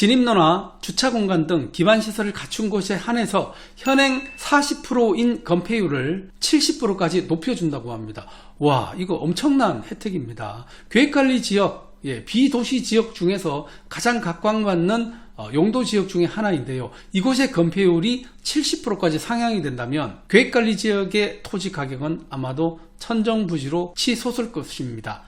진입로나 주차공간 등 기반시설을 갖춘 곳에 한해서 현행 40%인 건폐율을 70%까지 높여준다고 합니다. 와, 이거 엄청난 혜택입니다. 계획관리지역, 비도시 지역 중에서 가장 각광받는 용도지역 중에 하나인데요. 이곳의 건폐율이 70%까지 상향이 된다면 계획관리지역의 토지 가격은 아마도 천정부지로 치솟을 것입니다.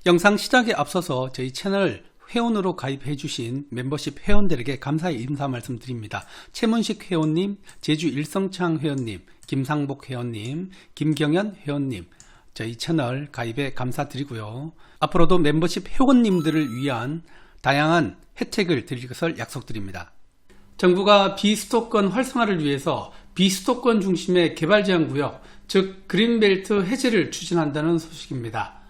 영상 시작에 앞서서 저희 채널 회원으로 가입해주신 멤버십 회원들에게 감사의 인사 말씀드립니다. 최문식 회원님, 제주 일성창 회원님, 김상복 회원님, 김경현 회원님, 저희 채널 가입에 감사드리고요. 앞으로도 멤버십 회원님들을 위한 다양한 혜택을 드릴 것을 약속드립니다. 정부가 비수도권 활성화를 위해서 비수도권 중심의 개발제한구역, 즉 그린벨트 해제를 추진한다는 소식입니다.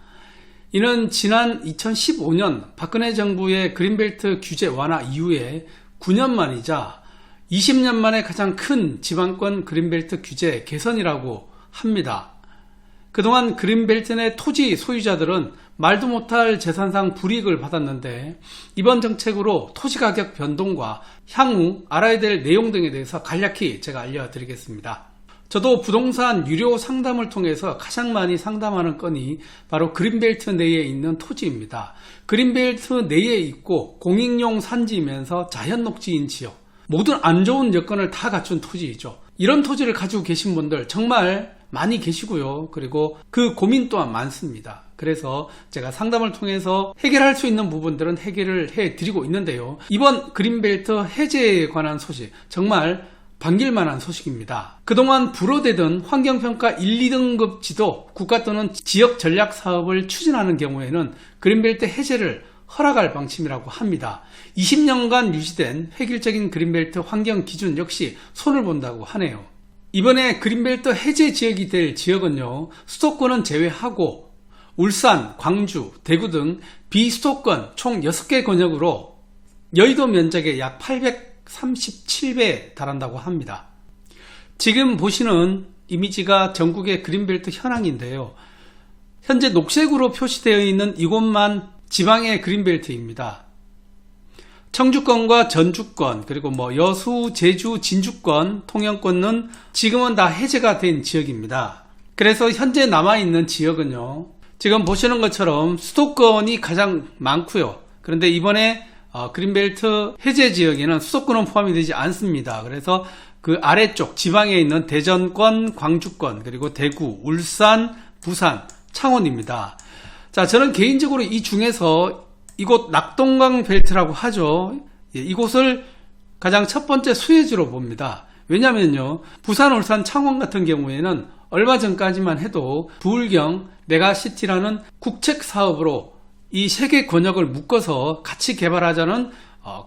이는 지난 2015년 박근혜 정부의 그린벨트 규제 완화 이후에 9년 만이자 20년 만에 가장 큰 지방권 그린벨트 규제 개선이라고 합니다. 그동안 그린벨트 내 토지 소유자들은 말도 못할 재산상 불이익을 받았는데 이번 정책으로 토지가격 변동과 향후 알아야 될 내용 등에 대해서 간략히 제가 알려드리겠습니다. 저도 부동산 유료 상담을 통해서 가장 많이 상담하는 건이 바로 그린벨트 내에 있는 토지입니다. 그린벨트 내에 있고 공익용 산지이면서 자연녹지인 지역, 모든 안 좋은 여건을 다 갖춘 토지이죠. 이런 토지를 가지고 계신 분들 정말 많이 계시고요. 그리고 그 고민 또한 많습니다. 그래서 제가 상담을 통해서 해결할 수 있는 부분들은 해결을 해드리고 있는데요. 이번 그린벨트 해제에 관한 소식 정말 반길만한 소식입니다. 그동안 불어대던 환경평가 1, 2등급 지도 국가 또는 지역 전략 사업을 추진하는 경우에는 그린벨트 해제를 허락할 방침이라고 합니다. 20년간 유지된 획일적인 그린벨트 환경 기준 역시 손을 본다고 하네요. 이번에 그린벨트 해제 지역이 될 지역은요, 수도권은 제외하고 울산, 광주, 대구 등 비수도권 총 6개 권역으로 여의도 면적의 약 837배에 달한다고 합니다. 지금 보시는 이미지가 전국의 그린벨트 현황인데요. 현재 녹색으로 표시되어 있는 이곳만 지방의 그린벨트입니다. 청주권과 전주권, 그리고 여수, 제주, 진주권, 통영권은 지금은 다 해제가 된 지역입니다. 그래서 현재 남아있는 지역은요, 지금 보시는 것처럼 수도권이 가장 많고요. 그런데 이번에 그린벨트 해제 지역에는 수도권은 포함이 되지 않습니다. 그래서 그 아래쪽 지방에 있는 대전권, 광주권, 그리고 대구, 울산, 부산, 창원입니다. 자, 저는 개인적으로 이 중에서 이곳 낙동강 벨트라고 하죠. 이곳을 가장 첫 번째 수혜지로 봅니다. 왜냐면요, 부산, 울산, 창원 같은 경우에는 얼마 전까지만 해도 부울경 메가시티라는 국책 사업으로 이 세 개 권역을 묶어서 같이 개발하자는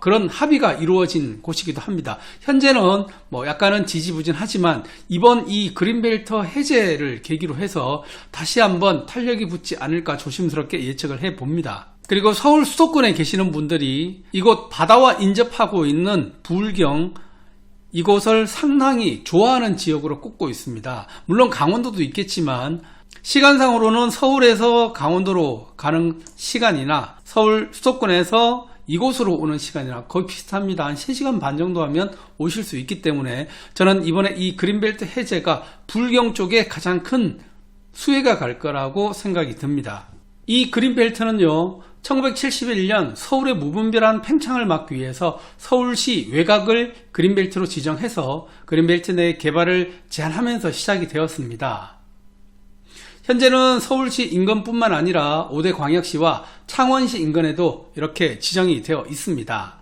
그런 합의가 이루어진 곳이기도 합니다. 현재는 약간은 지지부진하지만 이번 이 그린벨트 해제를 계기로 해서 다시 한번 탄력이 붙지 않을까 조심스럽게 예측을 해봅니다. 그리고 서울 수도권에 계시는 분들이 이곳 바다와 인접하고 있는 부울경, 이곳을 상당히 좋아하는 지역으로 꼽고 있습니다. 물론 강원도도 있겠지만 시간상으로는 서울에서 강원도로 가는 시간이나 서울 수도권에서 이곳으로 오는 시간이랑 거의 비슷합니다. 한 3시간 반 정도 하면 오실 수 있기 때문에 저는 이번에 이 그린벨트 해제가 부울경 쪽에 가장 큰 수혜가 갈 거라고 생각이 듭니다. 이 그린벨트는요, 1971년 서울의 무분별한 팽창을 막기 위해서 서울시 외곽을 그린벨트로 지정해서 그린벨트 내 개발을 제한하면서 시작이 되었습니다. 현재는 서울시 인근뿐만 아니라 5대 광역시와 창원시 인근에도 이렇게 지정이 되어 있습니다.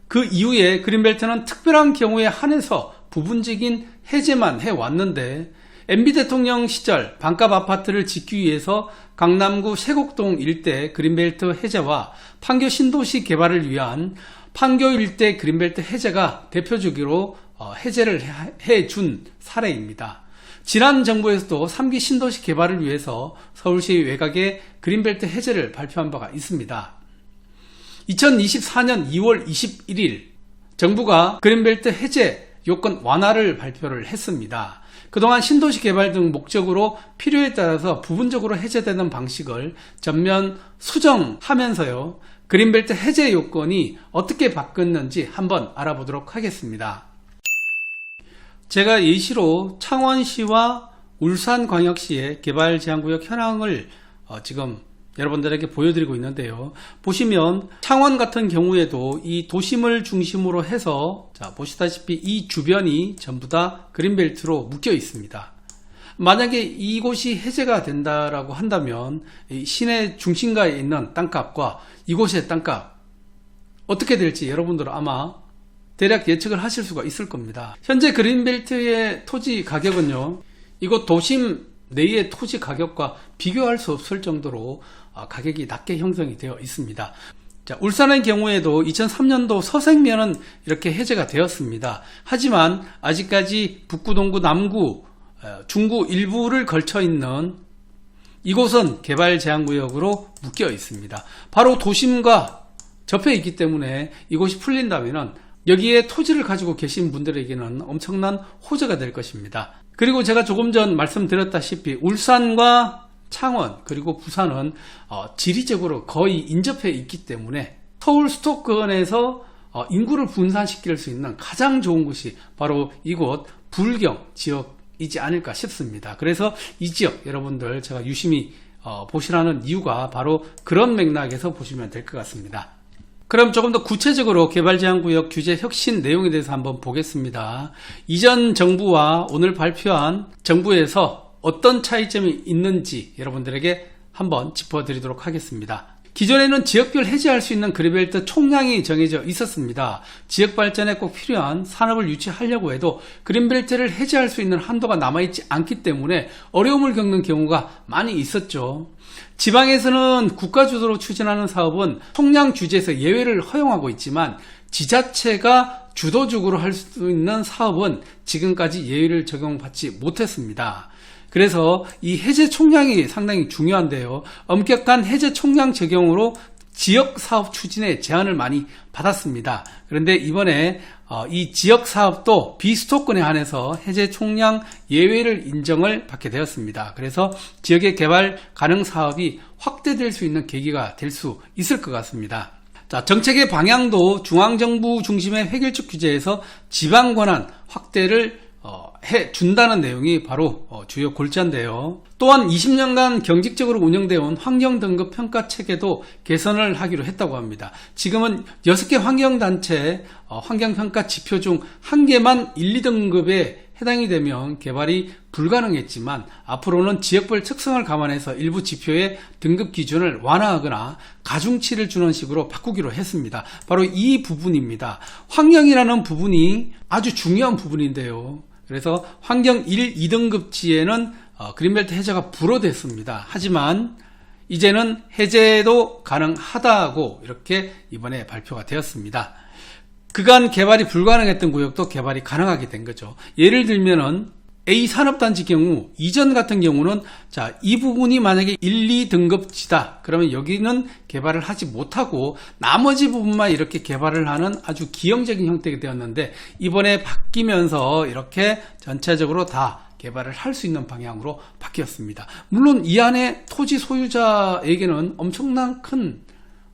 그 이후에 그린벨트는 특별한 경우에 한해서 부분적인 해제만 해왔는데 MB 대통령 시절 반값 아파트를 짓기 위해서 강남구 세곡동 일대 그린벨트 해제와 판교 신도시 개발을 위한 판교 일대 그린벨트 해제가 대표적으로 해제를 해준 사례입니다. 지난 정부에서도 3기 신도시 개발을 위해서 서울시 외곽에 그린벨트 해제를 발표한 바가 있습니다. 2024년 2월 21일 정부가 그린벨트 해제 요건 완화를 발표를 했습니다. 그동안 신도시 개발 등 목적으로 필요에 따라서 부분적으로 해제되는 방식을 전면 수정하면서요, 그린벨트 해제 요건이 어떻게 바뀌었는지 한번 알아보도록 하겠습니다. 제가 예시로 창원시와 울산광역시의 개발제한구역 현황을 지금 여러분들에게 보여드리고 있는데요. 보시면 창원 같은 경우에도 이 도심을 중심으로 해서 보시다시피 이 주변이 전부 다 그린벨트로 묶여 있습니다. 만약에 이곳이 해제가 된다라고 한다면 시내 중심가에 있는 땅값과 이곳의 땅값 어떻게 될지 여러분들은 아마 대략 예측을 하실 수가 있을 겁니다. 현재 그린벨트의 토지 가격은요, 이곳 도심 내의 토지 가격과 비교할 수 없을 정도로 가격이 낮게 형성이 되어 있습니다. 울산의 경우에도 2003년도 서생면은 이렇게 해제가 되었습니다. 하지만 아직까지 북구, 동구, 남구, 중구 일부를 걸쳐 있는 이곳은 개발제한구역으로 묶여 있습니다. 바로 도심과 접해 있기 때문에 이곳이 풀린다면 여기에 토지를 가지고 계신 분들에게는 엄청난 호재가 될 것입니다. 그리고 제가 조금 전 말씀드렸다시피 울산과 창원 그리고 부산은 지리적으로 거의 인접해 있기 때문에 서울 수도권에서 인구를 분산시킬 수 있는 가장 좋은 곳이 바로 이곳 불경 지역이지 않을까 싶습니다. 그래서 이 지역 여러분들 제가 유심히 보시라는 이유가 바로 그런 맥락에서 보시면 될 것 같습니다. 그럼 조금 더 구체적으로 개발제한구역 규제 혁신 내용에 대해서 한번 보겠습니다. 이전 정부와 오늘 발표한 정부에서 어떤 차이점이 있는지 여러분들에게 한번 짚어드리도록 하겠습니다. 기존에는 지역별 해제할 수 있는 그린벨트 총량이 정해져 있었습니다. 지역 발전에 꼭 필요한 산업을 유치하려고 해도 그린벨트를 해제할 수 있는 한도가 남아있지 않기 때문에 어려움을 겪는 경우가 많이 있었죠. 지방에서는 국가 주도로 추진하는 사업은 총량 규제에서 예외를 허용하고 있지만 지자체가 주도적으로 할 수 있는 사업은 지금까지 예외를 적용받지 못했습니다. 그래서 이 해제 총량이 상당히 중요한데요. 엄격한 해제 총량 적용으로 지역 사업 추진에 제한을 많이 받았습니다. 그런데 이번에 이 지역 사업도 비수도권에 한해서 해제 총량 예외를 인정을 받게 되었습니다. 그래서 지역의 개발 가능 사업이 확대될 수 있는 계기가 될 수 있을 것 같습니다. 정책의 방향도 중앙정부 중심의 획일적 규제에서 지방 권한 확대를 해준다는 내용이 바로 주요 골자인데요. 또한 20년간 경직적으로 운영되어 온 환경등급 평가 체계도 개선을 하기로 했다고 합니다. 지금은 6개 환경단체 환경평가 지표 중 1개만 1, 2등급에 해당이 되면 개발이 불가능했지만 앞으로는 지역별 특성을 감안해서 일부 지표의 등급 기준을 완화하거나 가중치를 주는 식으로 바꾸기로 했습니다. 바로 이 부분입니다. 환경이라는 부분이 아주 중요한 부분인데요. 그래서 환경 1, 2등급지에는 그린벨트 해제가 불허됐습니다. 하지만 이제는 해제도 가능하다고 이렇게 이번에 발표가 되었습니다. 그간 개발이 불가능했던 구역도 개발이 가능하게 된 거죠. 예를 들면은 A 산업단지 경우 이전 같은 경우는 이 부분이 만약에 1, 2등급지다 그러면 여기는 개발을 하지 못하고 나머지 부분만 이렇게 개발을 하는 아주 기형적인 형태가 되었는데 이번에 바뀌면서 이렇게 전체적으로 다 개발을 할 수 있는 방향으로 바뀌었습니다. 물론 이 안에 토지 소유자에게는 엄청난 큰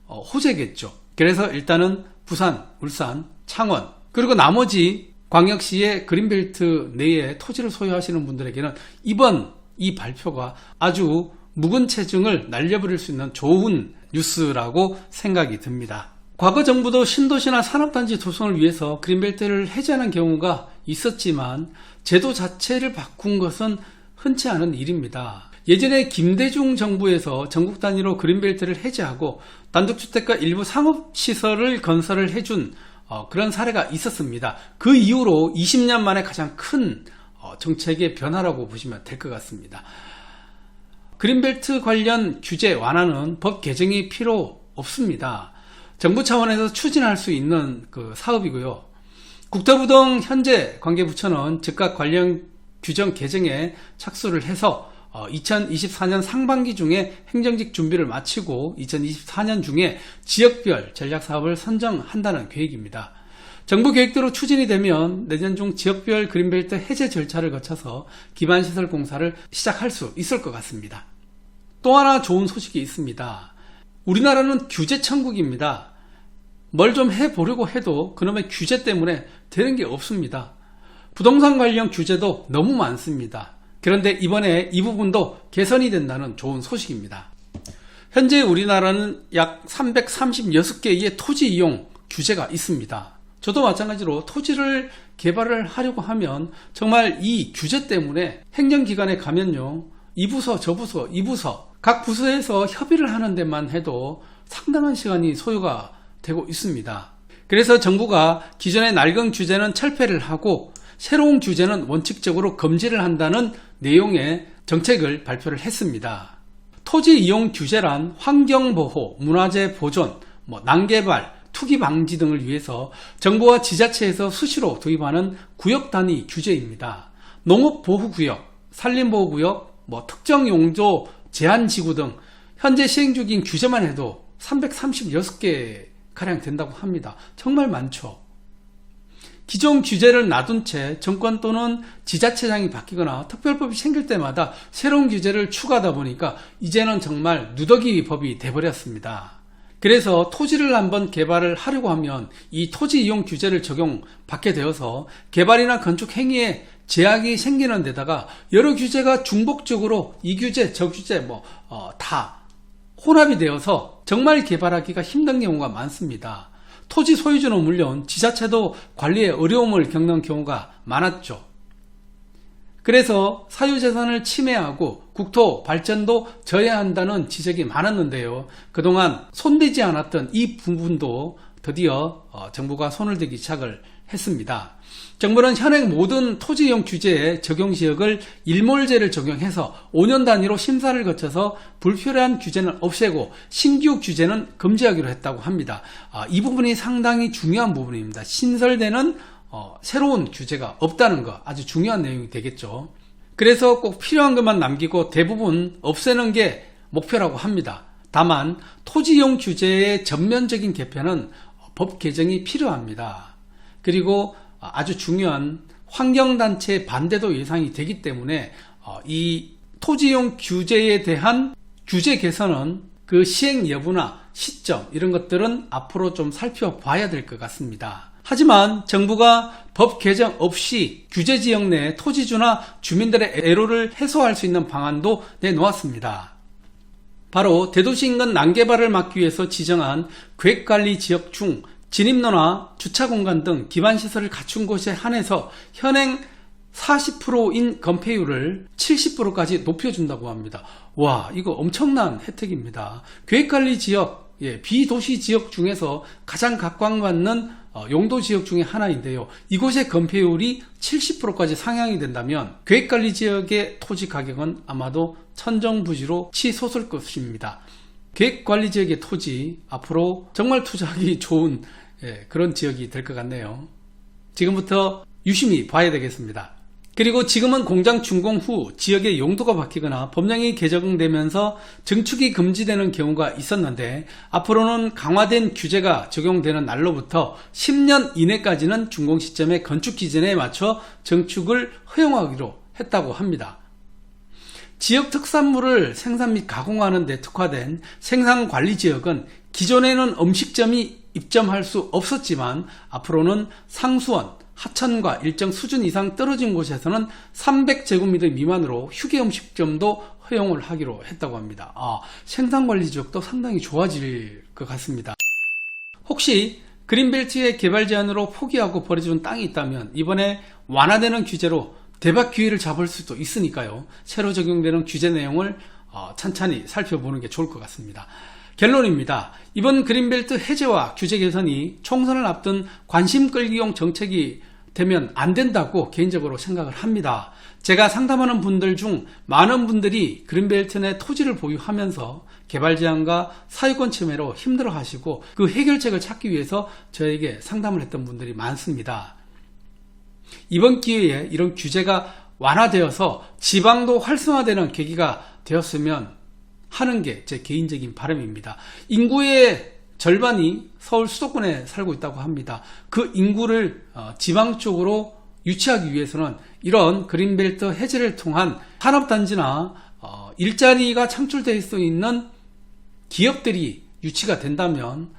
호재겠죠. 그래서 일단은 부산, 울산, 창원 그리고 나머지 광역시의 그린벨트 내에 토지를 소유하시는 분들에게는 이번 이 발표가 아주 묵은 체중을 날려버릴 수 있는 좋은 뉴스라고 생각이 듭니다. 과거 정부도 신도시나 산업단지 조성을 위해서 그린벨트를 해제하는 경우가 있었지만 제도 자체를 바꾼 것은 흔치 않은 일입니다. 예전에 김대중 정부에서 전국 단위로 그린벨트를 해제하고 단독주택과 일부 상업시설을 건설을 해준 그런 사례가 있었습니다. 그 이후로 20년 만에 가장 큰 정책의 변화라고 보시면 될 것 같습니다. 그린벨트 관련 규제 완화는 법 개정이 필요 없습니다. 정부 차원에서 추진할 수 있는 그 사업이고요. 국토부 등 현재 관계부처는 즉각 관련 규정 개정에 착수를 해서 2024년 상반기 중에 행정직 준비를 마치고 2024년 중에 지역별 전략사업을 선정한다는 계획입니다. 정부 계획대로 추진이 되면 내년 중 지역별 그린벨트 해제 절차를 거쳐서 기반시설 공사를 시작할 수 있을 것 같습니다. 또 하나 좋은 소식이 있습니다. 우리나라는 규제 천국입니다. 뭘 좀 해보려고 해도 그놈의 규제 때문에 되는 게 없습니다. 부동산 관련 규제도 너무 많습니다. 그런데 이번에 이 부분도 개선이 된다는 좋은 소식입니다. 현재 우리나라는 약 336개의 토지 이용 규제가 있습니다. 저도 마찬가지로 토지를 개발을 하려고 하면 정말 이 규제 때문에 행정기관에 가면요, 이 부서 저 부서 이 부서 각 부서에서 협의를 하는 데만 해도 상당한 시간이 소요가 되고 있습니다. 그래서 정부가 기존의 낡은 규제는 철폐를 하고 새로운 규제는 원칙적으로 금지를 한다는 내용의 정책을 발표를 했습니다. 토지 이용 규제란 환경보호, 문화재 보존, 난개발, 투기 방지 등을 위해서 정부와 지자체에서 수시로 도입하는 구역 단위 규제입니다. 농업보호구역, 산림보호구역, 특정 용도 제한지구 등 현재 시행 중인 규제만 해도 336개 가량 된다고 합니다. 정말 많죠. 기존 규제를 놔둔 채 정권 또는 지자체장이 바뀌거나 특별법이 생길 때마다 새로운 규제를 추가하다 보니까 이제는 정말 누더기 법이 돼버렸습니다. 그래서 토지를 한번 개발을 하려고 하면 이 토지 이용 규제를 적용받게 되어서 개발이나 건축 행위에 제약이 생기는 데다가 여러 규제가 중복적으로 이 규제 저 규제 다 혼합이 되어서 정말 개발하기가 힘든 경우가 많습니다. 토지 소유주는 물론 지자체도 관리에 어려움을 겪는 경우가 많았죠. 그래서 사유재산을 침해하고 국토 발전도 저해한다는 지적이 많았는데요. 그동안 손대지 않았던 이 부분도 드디어 정부가 손을 대기 시작을 했습니다. 정부는 현행 모든 토지이용 규제의 적용지역을 일몰제를 적용해서 5년 단위로 심사를 거쳐서 불필요한 규제는 없애고 신규 규제는 금지하기로 했다고 합니다. 이 부분이 상당히 중요한 부분입니다. 신설되는 새로운 규제가 없다는 거 아주 중요한 내용이 되겠죠. 그래서 꼭 필요한 것만 남기고 대부분 없애는 게 목표라고 합니다. 다만 토지이용 규제의 전면적인 개편은 법 개정이 필요합니다. 그리고 아주 중요한 환경단체의 반대도 예상이 되기 때문에 이 토지이용 규제에 대한 규제 개선은 그 시행 여부나 시점 이런 것들은 앞으로 좀 살펴봐야 될 것 같습니다. 하지만 정부가 법 개정 없이 규제 지역 내 토지주나 주민들의 애로를 해소할 수 있는 방안도 내놓았습니다. 바로 대도시 인근 난개발을 막기 위해서 지정한 계획관리 지역 중 진입로나 주차공간 등 기반시설을 갖춘 곳에 한해서 현행 40%인 건폐율을 70%까지 높여준다고 합니다. 와, 이거 엄청난 혜택입니다. 계획관리 지역, 비도시 지역 중에서 가장 각광받는 용도 지역 중에 하나인데요. 이곳의 건폐율이 70%까지 상향이 된다면 계획관리 지역의 토지 가격은 아마도 천정부지로 치솟을 것입니다. 계획관리 지역의 토지 앞으로 정말 투자하기 좋은 그런 지역이 될 것 같네요. 지금부터 유심히 봐야 되겠습니다. 그리고 지금은 공장 준공 후 지역의 용도가 바뀌거나 법령이 개정되면서 증축이 금지되는 경우가 있었는데 앞으로는 강화된 규제가 적용되는 날로부터 10년 이내까지는 준공 시점의 건축 기준에 맞춰 증축을 허용하기로 했다고 합니다. 지역 특산물을 생산 및 가공하는 데 특화된 생산관리지역은 기존에는 음식점이 입점할 수 없었지만 앞으로는 상수원, 하천과 일정 수준 이상 떨어진 곳에서는 300제곱미터 미만으로 휴게음식점도 허용을 하기로 했다고 합니다. 생산관리지역도 상당히 좋아질 것 같습니다. 혹시 그린벨트의 개발 제한으로 포기하고 버려준 땅이 있다면 이번에 완화되는 규제로 대박 기회를 잡을 수도 있으니까요. 새로 적용되는 규제 내용을 찬찬히 살펴보는 게 좋을 것 같습니다. 결론입니다. 이번 그린벨트 해제와 규제 개선이 총선을 앞둔 관심 끌기용 정책이 되면 안 된다고 개인적으로 생각을 합니다. 제가 상담하는 분들 중 많은 분들이 그린벨트 내 토지를 보유하면서 개발 제한과 사유권 침해로 힘들어 하시고 그 해결책을 찾기 위해서 저에게 상담을 했던 분들이 많습니다. 이번 기회에 이런 규제가 완화되어서 지방도 활성화되는 계기가 되었으면 하는 게 제 개인적인 바람입니다. 인구의 절반이 서울 수도권에 살고 있다고 합니다. 그 인구를 지방 쪽으로 유치하기 위해서는 이런 그린벨트 해제를 통한 산업단지나 일자리가 창출될 수 있는 기업들이 유치가 된다면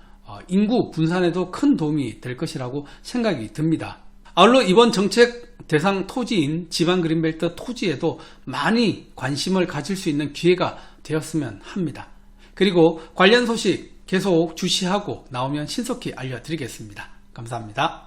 인구 분산에도 큰 도움이 될 것이라고 생각이 듭니다. 아울러 이번 정책 대상 토지인 지방 그린벨트 토지에도 많이 관심을 가질 수 있는 기회가 되었으면 합니다. 그리고 관련 소식 계속 주시하고 나오면 신속히 알려드리겠습니다. 감사합니다.